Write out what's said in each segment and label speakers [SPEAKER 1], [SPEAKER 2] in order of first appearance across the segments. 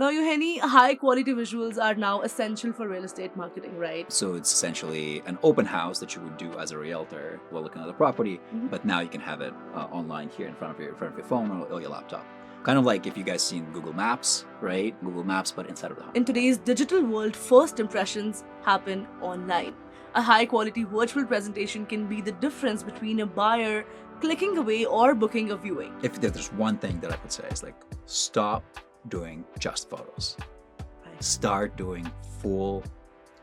[SPEAKER 1] Now, Yauheni, high quality visuals are now essential for real estate marketing, right?
[SPEAKER 2] So it's essentially an open house that you would do as a realtor while looking at the property, but now you can have it online here in front of your phone or your laptop. Kind of like if you guys seen Google Maps, right? Google Maps, but inside of the home.
[SPEAKER 1] In today's digital world, first impressions happen online. A high quality virtual presentation can be the difference between a buyer clicking away or booking a viewing.
[SPEAKER 2] If there's one thing that I could say is like, stop doing just photos. Start doing full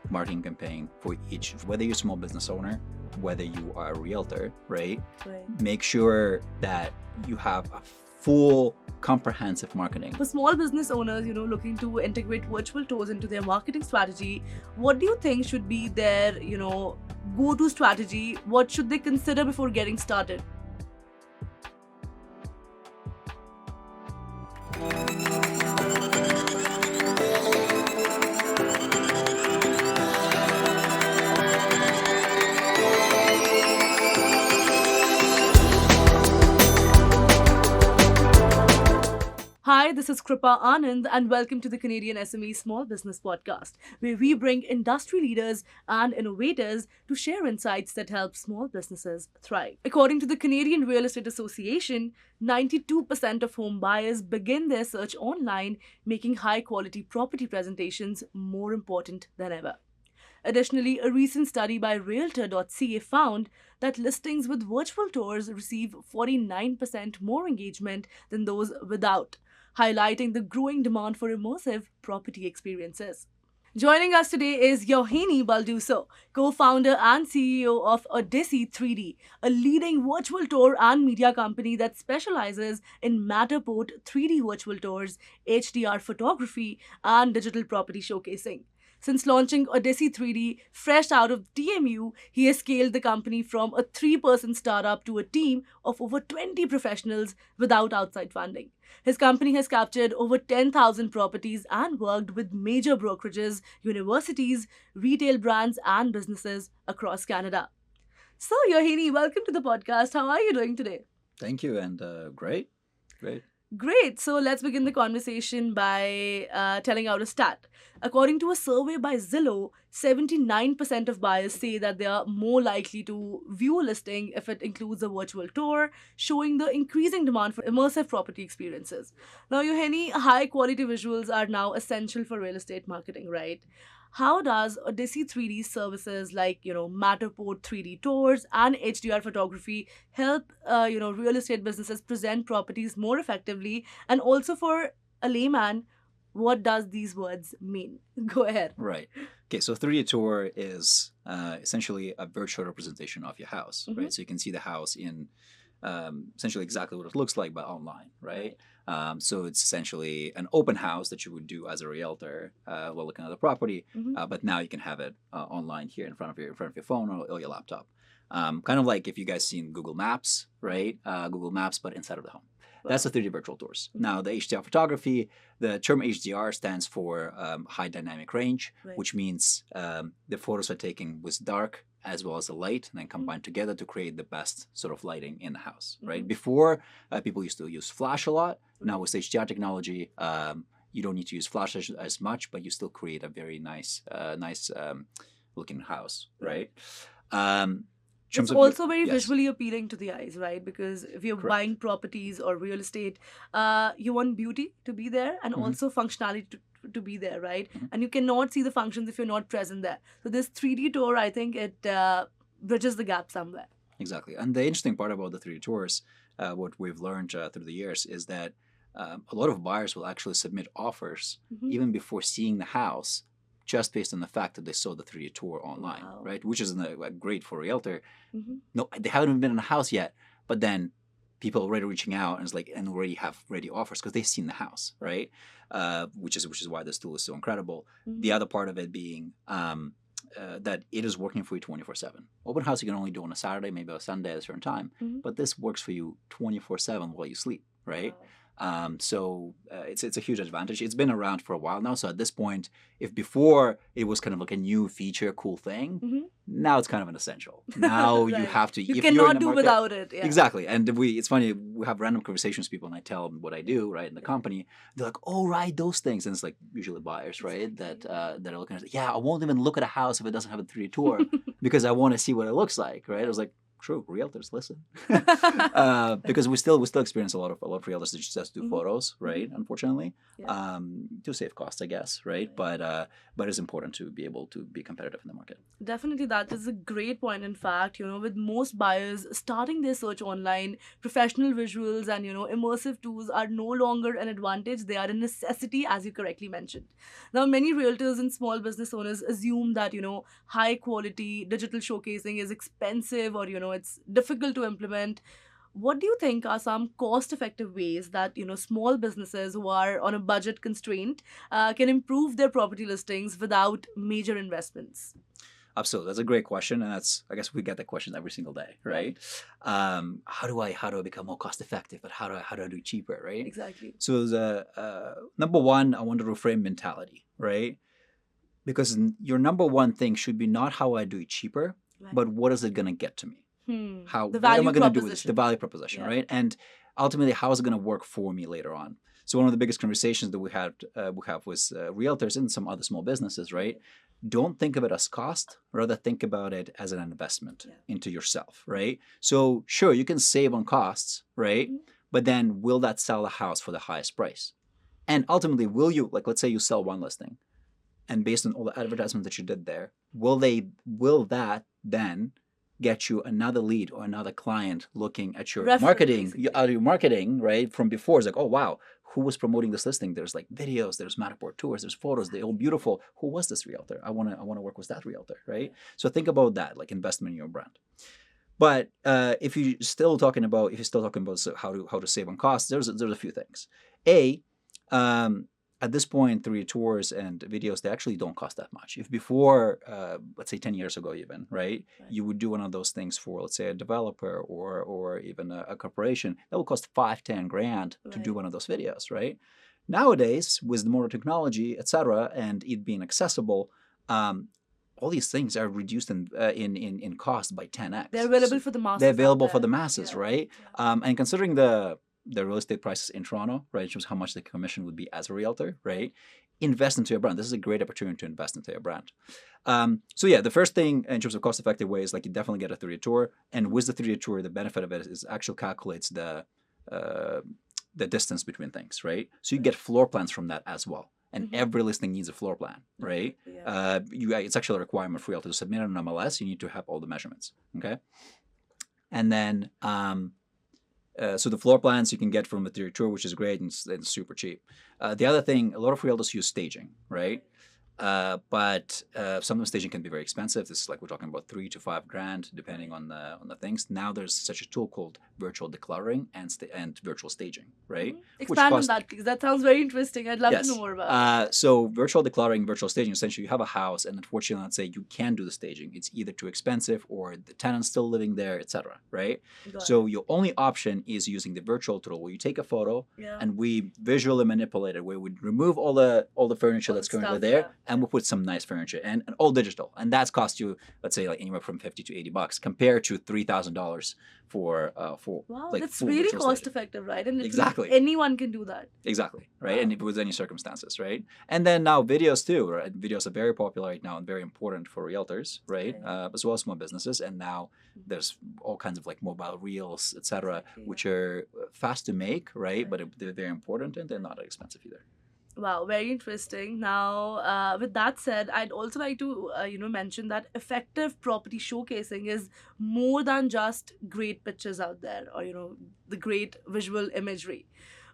[SPEAKER 2] marketing campaign for each, whether you're a small business owner, whether you are a realtor, right? Make sure that you have a full comprehensive marketing.
[SPEAKER 1] For small business owners, looking to integrate virtual tours into their marketing strategy, what do you think should be their, go-to strategy? What should they consider before getting started? Hi, this is Kripa Anand and welcome to the Canadian SME Small Business Podcast, where we bring industry leaders and innovators to share insights that help small businesses thrive. According to the Canadian Real Estate Association, 92% of home buyers begin their search online, making high-quality property presentations more important than ever. Additionally, a recent study by Realtor.ca found that listings with virtual tours receive 49% more engagement than those without, highlighting the growing demand for immersive property experiences. Joining us today is Yauheni Baldziusau, co-founder and CEO of Odyssey3D, a leading virtual tour and media company that specializes in Matterport 3D virtual tours, HDR photography, and digital property showcasing. Since launching Odyssey3D fresh out of TMU, he has scaled the company from a 3-person startup to a team of over 20 professionals without outside funding. His company has captured over 10,000 properties and worked with major brokerages, universities, retail brands, and businesses across Canada. So, Yauheni, welcome to the podcast. How are you doing today?
[SPEAKER 2] Thank you, and great.
[SPEAKER 1] Great. So let's begin the conversation by telling out a stat. According to a survey by Zillow, 79% of buyers say that they are more likely to view a listing if it includes a virtual tour, showing the increasing demand for immersive property experiences. Now, Yauheni, high-quality visuals are now essential for real estate marketing, right? How does Odyssey3D services like, Matterport 3D tours and HDR photography help, real estate businesses present properties more effectively? And also for a layman, what does these words mean? Go ahead.
[SPEAKER 2] Right. Okay, so 3D tour is essentially a virtual representation of your house, right? So you can see the house in essentially exactly what it looks like, but online, right? So it's essentially an open house that you would do as a realtor while looking at the property, but now you can have it online here in front of your phone or your laptop. Kind of like if you guys seen Google Maps, right? Google Maps, but inside of the home. That's the 3D virtual tours. Now, the HDR photography, the term HDR stands for high dynamic range, which means the photos are taken with dark as well as the light and then combined together to create the best sort of lighting in the house, right? Before, people used to use flash a lot. Now with HDR technology, you don't need to use flash as much, but you still create a very nice looking house, right?
[SPEAKER 1] It's also very visually appealing to the eyes, right? Because if you're buying properties or real estate, you want beauty to be there and also functionality to be there, right? And you cannot see the functions if you're not present there. So this 3D tour, I think it bridges the gap somewhere.
[SPEAKER 2] Exactly. And the interesting part about the 3D tours, what we've learned through the years is that a lot of buyers will actually submit offers even before seeing the house, just based on the fact that they saw the 3D tour online, right? Which is great for a realtor. No, they haven't even been in the house yet, but then people already reaching out and already have ready offers because they've seen the house, right? Which is why this tool is so incredible. The other part of it being that it is working for you 24/7. Open house you can only do on a Saturday, maybe a Sunday at a certain time, but this works for you 24/7 while you sleep, right? It's a huge advantage. It's been around for a while now. So at this point, if before it was kind of like a new feature, cool thing, now it's kind of an essential. Now you
[SPEAKER 1] Right.
[SPEAKER 2] have to.
[SPEAKER 1] You
[SPEAKER 2] if you're in
[SPEAKER 1] cannot
[SPEAKER 2] the
[SPEAKER 1] do
[SPEAKER 2] market,
[SPEAKER 1] without it. Yeah.
[SPEAKER 2] Exactly. And it's funny, we have random conversations with people and I tell them what I do, right, in the company. They're like, oh, right, those things. And it's like usually buyers, right, that are looking at it. Yeah, I won't even look at a house if it doesn't have a 3D tour because I want to see what it looks like, right? I was like, true, realtors listen. Because we still experience a lot of realtors that just do photos, right? Unfortunately.
[SPEAKER 1] Yeah.
[SPEAKER 2] To save costs, I guess, right? But it's important to be able to be competitive in the market.
[SPEAKER 1] Definitely, that is a great point. In fact, with most buyers starting their search online, professional visuals and immersive tools are no longer an advantage; they are a necessity, as you correctly mentioned. Now, many realtors and small business owners assume that high quality digital showcasing is expensive or it's difficult to implement. What do you think are some cost effective ways that small businesses who are on a budget constraint can improve their property listings without major investments?
[SPEAKER 2] Absolutely, that's a great question, and I guess we get that question every single day, right? How do I become more cost effective, but how do I do it cheaper, right?
[SPEAKER 1] Exactly.
[SPEAKER 2] So the number one, I want to reframe mentality, right? Because your number one thing should be not how I do it cheaper,
[SPEAKER 1] Right.
[SPEAKER 2] but what is it going to get to me?
[SPEAKER 1] The
[SPEAKER 2] What am
[SPEAKER 1] value
[SPEAKER 2] I going to do with this? The
[SPEAKER 1] proposition.
[SPEAKER 2] value proposition,
[SPEAKER 1] Yeah.
[SPEAKER 2] right? And ultimately, how is it going to work for me later on? So one of the biggest conversations that we have with realtors and some other small businesses, right? Don't think of it as cost, rather think about it as an investment into yourself, right? So sure, you can save on costs, right? But then will that sell a house for the highest price? And ultimately, will you, like, let's say you sell one listing, and based on all the advertisements that you did there, will that then get you another lead or another client looking at your
[SPEAKER 1] Referral,
[SPEAKER 2] marketing,
[SPEAKER 1] basically.
[SPEAKER 2] right, from before? It's like, oh wow, who was promoting this listing? There's like videos, there's Matterport tours, there's photos, they're all beautiful. Who was this realtor? I want to work with that realtor, right? So think about that, like investment in your brand. But if you're still talking about how to save on costs, there's a few things. At this point, 3D tours and videos, they actually don't cost that much. If before, let's say 10 years ago even, right, you would do one of those things for, let's say, a developer or even a corporation, that would cost $5,000-10,000 to do one of those videos, right? Nowadays, with more technology, etc., and it being accessible, all these things are reduced in cost by 10x.
[SPEAKER 1] They're available for the masses.
[SPEAKER 2] They're available for the masses, right? And considering the real estate prices in Toronto, right, shows how much the commission would be as a realtor, right? Invest into your brand. This is a great opportunity to invest into your brand. So yeah, the first thing in terms of cost-effective ways, like you definitely get a 3D tour, and with the 3D tour, the benefit of it is actually calculates the distance between things, right? So you get floor plans from that as well. And every listing needs a floor plan, right? It's actually a requirement for realtor to submit an MLS. You need to have all the measurements, okay? And then so the floor plans you can get from the 3D tour, which is great and super cheap. The other thing, a lot of realtors use staging, right? But sometimes staging can be very expensive. This is like we're talking about $3,000 to $5,000 depending on the things. Now there's such a tool called virtual decluttering and virtual staging, right?
[SPEAKER 1] Expand on that, please. That sounds very interesting. I'd love to know more about it.
[SPEAKER 2] So virtual decluttering, virtual staging, essentially you have a house and unfortunately, let's say you can't do the staging. It's either too expensive or the tenant's still living there, etc. Right? So your only option is using the virtual tool where you take a photo and we visually manipulate it, where we remove all the furniture that's currently there. And we'll put some nice furniture and all digital. And that's cost you, let's say, like anywhere from $50 to $80 compared to $3,000 for
[SPEAKER 1] wow,
[SPEAKER 2] like
[SPEAKER 1] that's really cost effective, right? And exactly anyone can do that.
[SPEAKER 2] Exactly, right? Wow. And with any circumstances, right? And then now videos too, right? Videos are very popular right now and very important for realtors, right? As well as small businesses. And now there's all kinds of like mobile reels, etc., which are fast to make, right? But they're very important and they're not expensive either.
[SPEAKER 1] Wow, very interesting. Now, with that said, I'd also like to, mention that effective property showcasing is more than just great pictures out there or, the great visual imagery.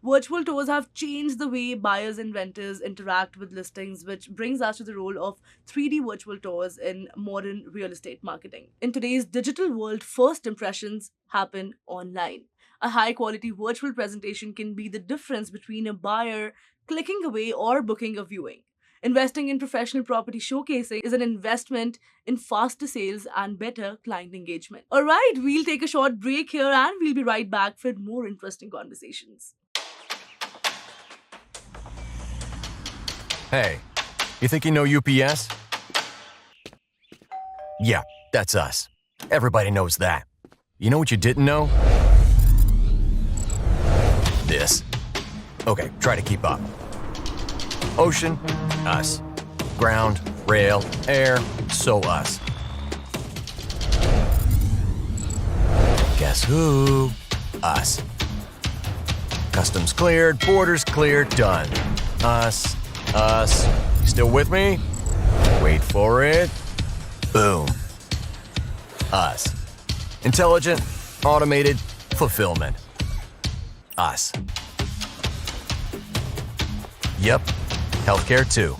[SPEAKER 1] Virtual tours have changed the way buyers and renters interact with listings, which brings us to the role of 3D virtual tours in modern real estate marketing. In today's digital world, first impressions happen online. A high quality virtual presentation can be the difference between a buyer clicking away or booking a viewing. Investing in professional property showcasing is an investment in faster sales and better client engagement. All right, we'll take a short break here and we'll be right back for more interesting conversations.
[SPEAKER 3] Hey, you think you know UPS? Yeah, that's us. Everybody knows that. You know what you didn't know? This. Okay, try to keep up. Ocean, us. Ground, rail, air, so us. Guess who? Us. Customs cleared, borders cleared, done. Us. Still with me? Wait for it. Boom. Us. Intelligent, automated, fulfillment. Us. Yep. Healthcare too.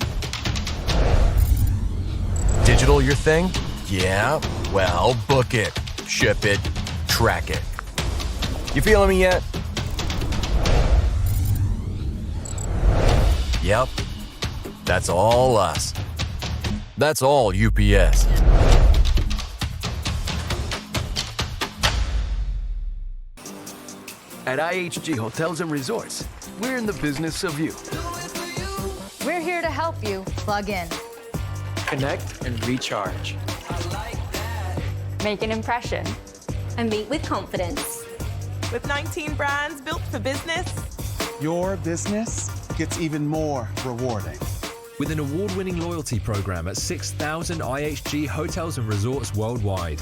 [SPEAKER 3] Digital your thing? Yeah. Well, book it, ship it, track it. You feeling me yet? Yep. That's all us. That's all UPS.
[SPEAKER 4] At IHG Hotels and Resorts, we're in the business of you.
[SPEAKER 5] We're here to help you plug in,
[SPEAKER 6] Connect and recharge.
[SPEAKER 7] Make an impression,
[SPEAKER 8] and meet with confidence.
[SPEAKER 9] With 19 brands built for business,
[SPEAKER 10] your business gets even more rewarding.
[SPEAKER 11] With an award-winning loyalty program at 6,000 IHG hotels and resorts worldwide.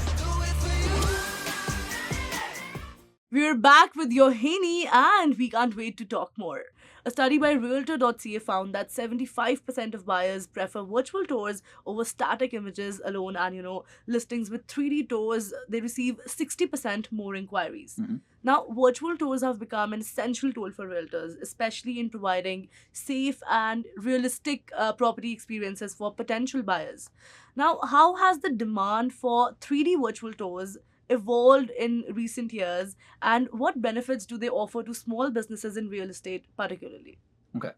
[SPEAKER 1] We're back with Yauheni and we can't wait to talk more. A study by Realtor.ca found that 75% of buyers prefer virtual tours over static images alone, and listings with 3D tours, they receive 60% more inquiries.
[SPEAKER 2] Mm-hmm.
[SPEAKER 1] Now, virtual tours have become an essential tool for realtors, especially in providing safe and realistic property experiences for potential buyers. Now, how has the demand for 3D virtual tours evolved in recent years, and what benefits do they offer to small businesses in real estate particularly?
[SPEAKER 2] Okay,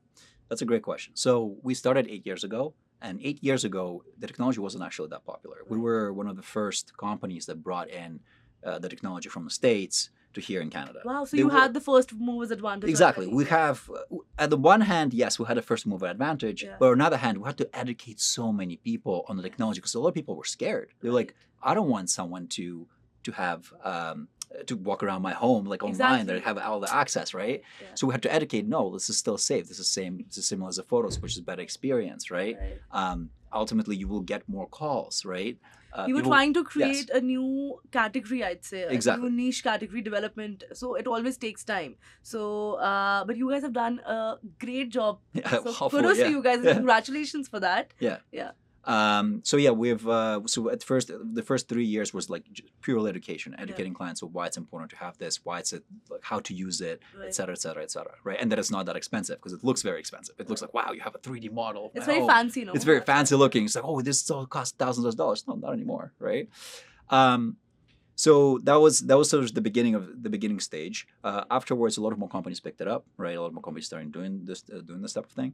[SPEAKER 2] that's a great question. So we started 8 years ago, and 8 years ago, the technology wasn't actually that popular. We were one of the first companies that brought in the technology from the States to here in Canada.
[SPEAKER 1] Wow, so you had the first movers advantage.
[SPEAKER 2] Exactly.
[SPEAKER 1] already.
[SPEAKER 2] We have, at the one hand, yes, we had a first mover advantage, but on the other hand, we had to educate so many people on the technology because a lot of people were scared. They were like, I don't want someone to have to walk around my home like online that have all the access, right?
[SPEAKER 1] Yeah.
[SPEAKER 2] So we had to educate. No, this is still safe. This is similar as the photos, which is better experience, right? Ultimately, you will get more calls, right?
[SPEAKER 1] You were trying to create a new category, I'd say,
[SPEAKER 2] Exactly.
[SPEAKER 1] a new niche category development. So it always takes time. So, but you guys have done a great job. So kudos to you guys. Congratulations for that.
[SPEAKER 2] Yeah.
[SPEAKER 1] Yeah.
[SPEAKER 2] We've so at first the first 3 years was like pure education, educating clients of why it's important to have this, why it's like how to use it, et cetera, right? And that it's not that expensive because it looks very expensive. It looks like, wow, you have a 3D model.
[SPEAKER 1] It's very fancy,
[SPEAKER 2] It's very fancy looking. It's like, oh, this all costs thousands of dollars. No, not anymore, right? So that was sort of the beginning stage. Afterwards, a lot of more companies picked it up, right? A lot more companies started doing this type of thing,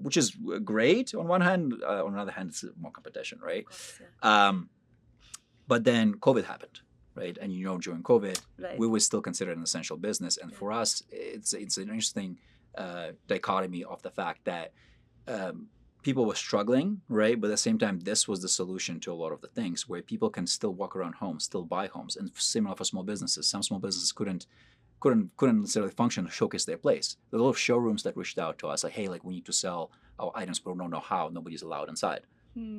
[SPEAKER 2] which is great on one hand. On the other hand, it's more competition, right?
[SPEAKER 1] Course, yeah.
[SPEAKER 2] But then COVID happened, right? And during COVID,
[SPEAKER 1] Right.
[SPEAKER 2] we were still considered an essential business, and for us, it's an interesting dichotomy of the fact that. People were struggling, right? But at the same time, this was the solution to a lot of the things where people can still walk around homes, still buy homes, and similar for small businesses. Some small businesses couldn't necessarily function to showcase their place. There were a lot of showrooms that reached out to us, like, hey, like we need to sell our items, but we don't know how. Nobody's allowed inside.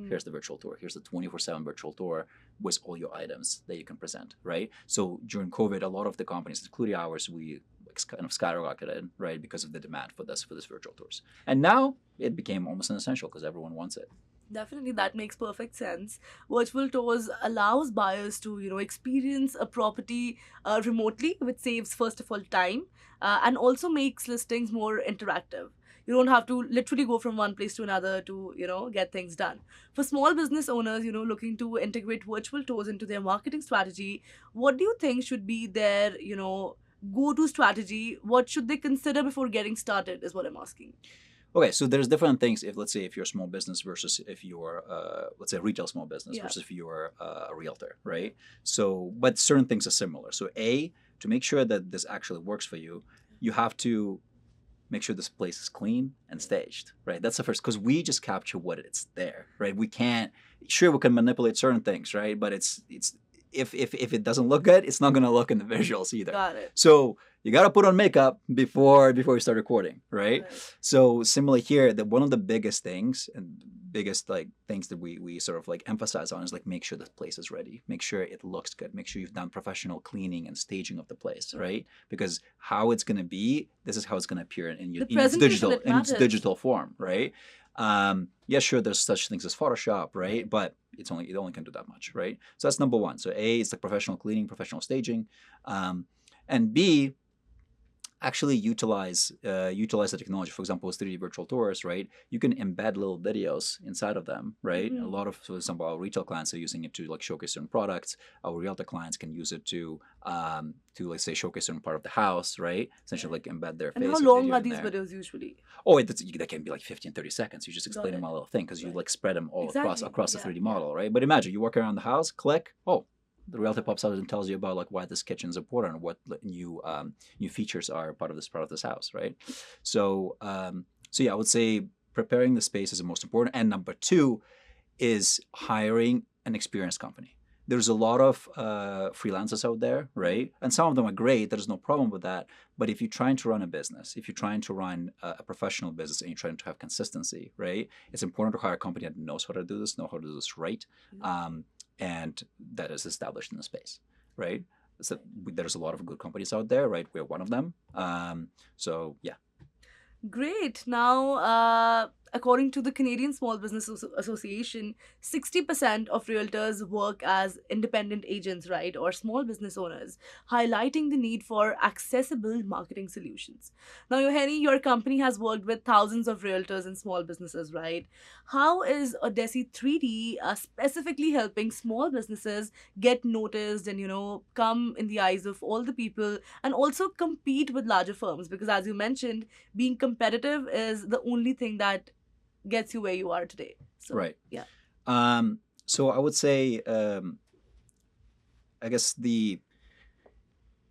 [SPEAKER 2] Here's the virtual tour. Here's the 24/7 virtual tour with all your items that you can present, right? So during COVID, a lot of the companies, including ours, we kind of skyrocketed, right, because of the demand for this virtual tours. And now it became almost an essential because everyone wants it.
[SPEAKER 1] Definitely, that makes perfect sense. Virtual tours allows buyers to, experience a property remotely, which saves, first of all, time and also makes listings more interactive. You don't have to literally go from one place to another to, get things done. For small business owners, looking to integrate virtual tours into their marketing strategy, what do you think should be their, go-to strategy? What should they consider before getting started is what I'm asking.
[SPEAKER 2] Okay, so there's different things if you're a small business versus if you're, let's say, a retail small business versus if you're a realtor, right? So, but certain things are similar. So to make sure that this actually works for you, you have to make sure this place is clean and staged, right? That's the first, because we just capture what it's there, right? We can't, sure, we can manipulate certain things, right? But it's if it doesn't look good, it's not going to look in the visuals either.
[SPEAKER 1] Got it.
[SPEAKER 2] So you got to put on makeup before you start recording, right? So similar here, that one of the biggest things and biggest like things that we sort of like emphasize on is like, make sure the place is ready, make sure it looks good, make sure you've done professional cleaning and staging of the place, right? Because how it's going to be, this is how it's going to appear in its digital form, right? Yeah, sure, there's such things as Photoshop, right? But it only can do that much, right? So that's number one. So A, it's like professional cleaning, professional staging, and B, actually utilize the technology. For example, with 3D virtual tours, right? You can embed little videos inside of them, right? A lot of, for example, our retail clients are using it to like showcase certain products. Our realtor clients can use it to let's say showcase certain part of the house, right? Essentially like embed their face.
[SPEAKER 1] And how long are these videos usually?
[SPEAKER 2] Oh, that can be like 15, 30 seconds. You just explain them a little thing because you like spread them all across the 3D model, right? But imagine you walk around the house, click, the realtor pops out and tells you about like why this kitchen is important and what new features are part of this house, right? So yeah, I would say preparing the space is the most important. And number two is hiring an experienced company. There's a lot of freelancers out there, right? And some of them are great. There's no problem with that. But if you're trying to run a business, if you're trying to run a professional business and you're trying to have consistency, right? It's important to hire a company that knows how to do this, right? And that is established in the space, right? So there's a lot of good companies out there, right? We're one of them. So yeah.
[SPEAKER 1] Great. Now, according to the Canadian Small Business Association, 60% of realtors work as independent agents, right, or small business owners, highlighting the need for accessible marketing solutions. Now, Yauheni, your company has worked with thousands of realtors and small businesses, right? How is Odyssey3D specifically helping small businesses get noticed and, come in the eyes of all the people and also compete with larger firms? Because as you mentioned, being competitive is the only thing that gets you where you are today. So,
[SPEAKER 2] right.
[SPEAKER 1] Yeah.
[SPEAKER 2] So I would say, I guess the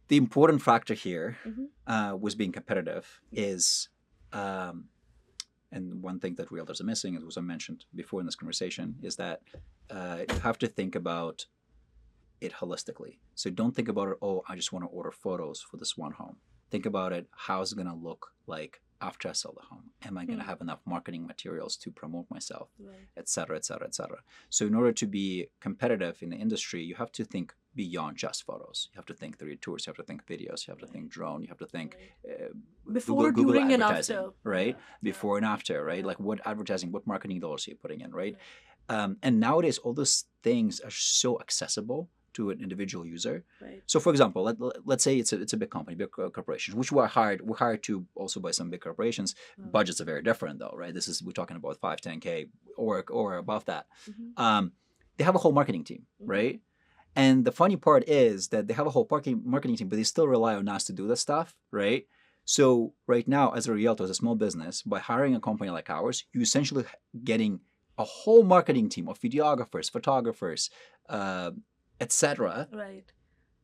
[SPEAKER 2] important factor here was being competitive is, and one thing that realtors are missing, as was mentioned before in this conversation, is that you have to think about it holistically. So don't think about it, I just want to order photos for this one home. Think about it, how's it going to look like after I sell the home? Am I going to have enough marketing materials to promote myself, et cetera, et cetera, et cetera? So in order to be competitive in the industry, you have to think beyond just photos. You have to think 3D tours, you have to think videos, you have to think drone, you have to think
[SPEAKER 1] before,
[SPEAKER 2] Google
[SPEAKER 1] during, and
[SPEAKER 2] advertising,
[SPEAKER 1] after.
[SPEAKER 2] right? Before and after, right? Like what advertising, what marketing dollars are you putting in, right? And nowadays, all those things are so accessible to an individual user.
[SPEAKER 1] Right.
[SPEAKER 2] So for example, let's say it's a big company, big corporation, which we're hired to also by some big corporations. Budgets are very different though, right? We're talking about 5, 10K or above that. They have a whole marketing team, right? And the funny part is that they have a whole marketing team, but they still rely on us to do this stuff, right? So right now, as a realtor, as a small business, by hiring a company like ours, you're essentially getting a whole marketing team of videographers, photographers, etc.
[SPEAKER 1] Right.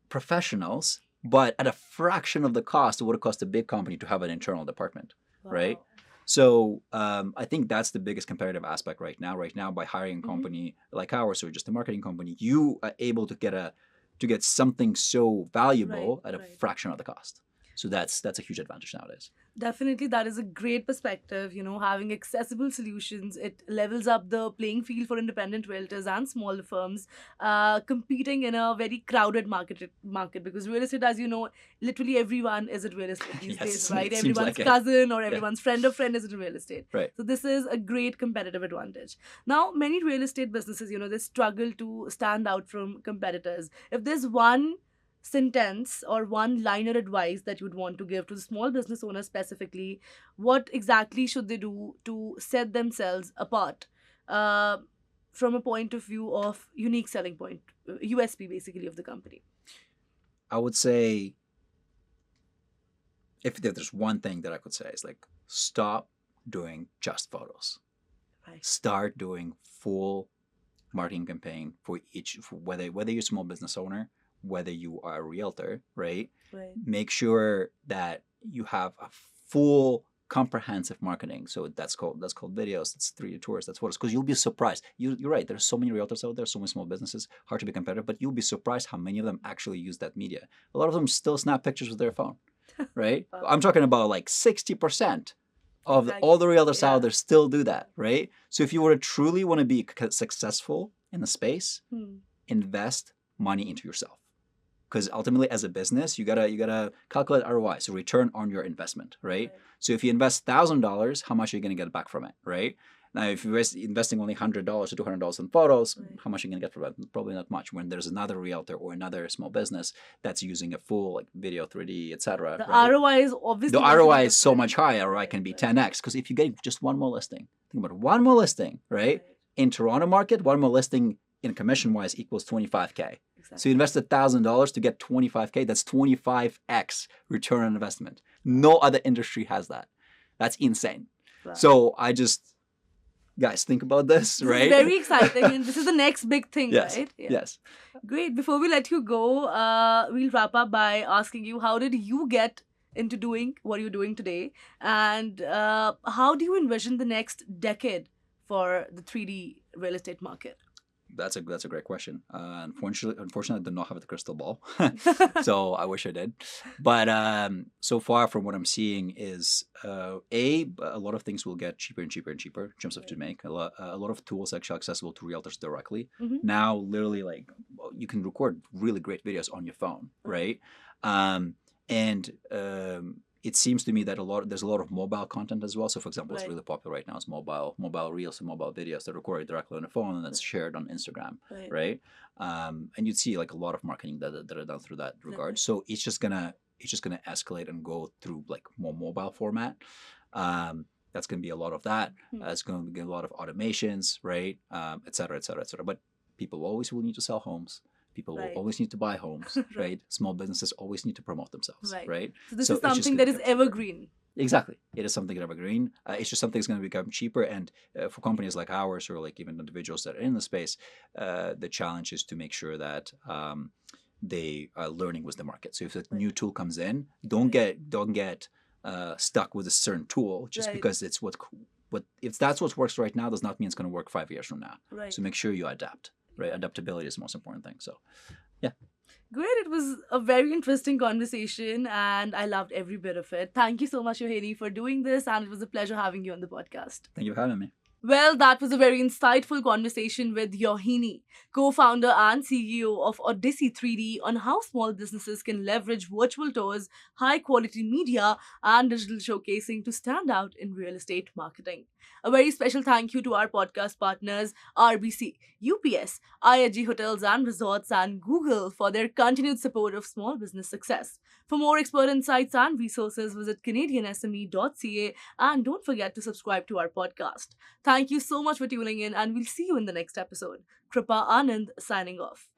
[SPEAKER 2] Professionals, but at a fraction of the cost it would have cost a big company to have an internal department, right? So I think that's the biggest comparative aspect right now. Right now, by hiring a company like ours, or just a marketing company, you are able to get something so valuable at a fraction of the cost. So that's a huge advantage nowadays.
[SPEAKER 1] Definitely, that is a great perspective. Having accessible solutions, it levels up the playing field for independent realtors and smaller firms competing in a very crowded market. Because real estate, as you know, literally everyone is in real estate these days, right? Everyone's cousin or everyone's friend of friend is in real estate.
[SPEAKER 2] Right.
[SPEAKER 1] So this is a great competitive advantage. Now, many real estate businesses, they struggle to stand out from competitors. If there's one sentence or one-liner advice that you would want to give to the small business owner specifically, what exactly should they do to set themselves apart from a point of view of unique selling point, USP basically of the company?
[SPEAKER 2] I would say, if there's one thing that I could say, is like, stop doing just photos.
[SPEAKER 1] Right.
[SPEAKER 2] Start doing full marketing campaign for whether you're a small business owner, whether you are a realtor, right?
[SPEAKER 1] Right.
[SPEAKER 2] Make sure that you have a full comprehensive marketing. So that's called videos. It's 3D tours. That's what it's, because you'll be surprised. You're right. There's so many realtors out there, so many small businesses, hard to be competitive, but you'll be surprised how many of them actually use that media. A lot of them still snap pictures with their phone, right? I'm talking about like 60% of all the realtors out there still do that, right? So if you were to truly want to be successful in the space, invest money into yourself. Because ultimately, as a business, you gotta calculate ROI, so return on your investment, right? So if you invest $1,000, how much are you gonna get back from it, right? Now, if you're investing only $100 to $200 in photos, how much are you gonna get from it? Probably not much. When there's another realtor or another small business that's using a full like video, 3D, etc.
[SPEAKER 1] The ROI is obviously
[SPEAKER 2] so much higher. ROI can be 10x, because if you get just one more listing, think about it, one more listing, right? In Toronto market, one more listing in commission-wise equals $25K. So you invested $1,000 to get $25K. That's 25x return on investment. No other industry has that. That's insane. Wow. So guys, think about this, right?
[SPEAKER 1] It's very exciting, and this is the next big thing,
[SPEAKER 2] yes.
[SPEAKER 1] right? Yeah.
[SPEAKER 2] Yes.
[SPEAKER 1] Great. Before we let you go, we'll wrap up by asking you, how did you get into doing what you're doing today, and how do you envision the next decade for the 3D real estate market?
[SPEAKER 2] That's a great question. Unfortunately, I do not have the crystal ball, so I wish I did. But so far, from what I'm seeing, is a lot of things will get cheaper and cheaper and cheaper in terms of to make. A lot of tools actually accessible to realtors directly. Now, literally, like you can record really great videos on your phone, right? It seems to me that there's a lot of mobile content as well. So, for example, what's really popular right now is mobile reels and mobile videos that are recorded directly on the phone and that's shared on Instagram, right? And you'd see like a lot of marketing that are done through that regard. So it's just gonna escalate and go through like more mobile format. That's gonna be a lot of that. It's gonna be a lot of automations, right? Et cetera, et cetera, et cetera. But people always will need to sell homes. People will always need to buy homes, right? Small businesses always need to promote themselves, right?
[SPEAKER 1] So this is something that is evergreen.
[SPEAKER 2] Exactly. It is something evergreen. It's just something that's going to become cheaper. And for companies like ours, or like even individuals that are in the space, the challenge is to make sure that they are learning with the market. So if a new tool comes in, don't get stuck with a certain tool just because it's what if that's what works right now does not mean it's going to work 5 years from now. So make sure you adapt. Right, adaptability is the most important thing. So, yeah.
[SPEAKER 1] Great. It was a very interesting conversation, and I loved every bit of it. Thank you so much, Yauheni, for doing this, and it was a pleasure having you on the podcast.
[SPEAKER 2] Thank you for having me.
[SPEAKER 1] Well, that was a very insightful conversation with Yauheni, co-founder and CEO of Odyssey3D, on how small businesses can leverage virtual tours, high-quality media, and digital showcasing to stand out in real estate marketing. A very special thank you to our podcast partners, RBC, UPS, IHG Hotels and Resorts, and Google for their continued support of small business success. For more expert insights and resources, visit CanadianSME.ca, and don't forget to subscribe to our podcast. Thank you so much for tuning in, and we'll see you in the next episode. Kripa Anand signing off.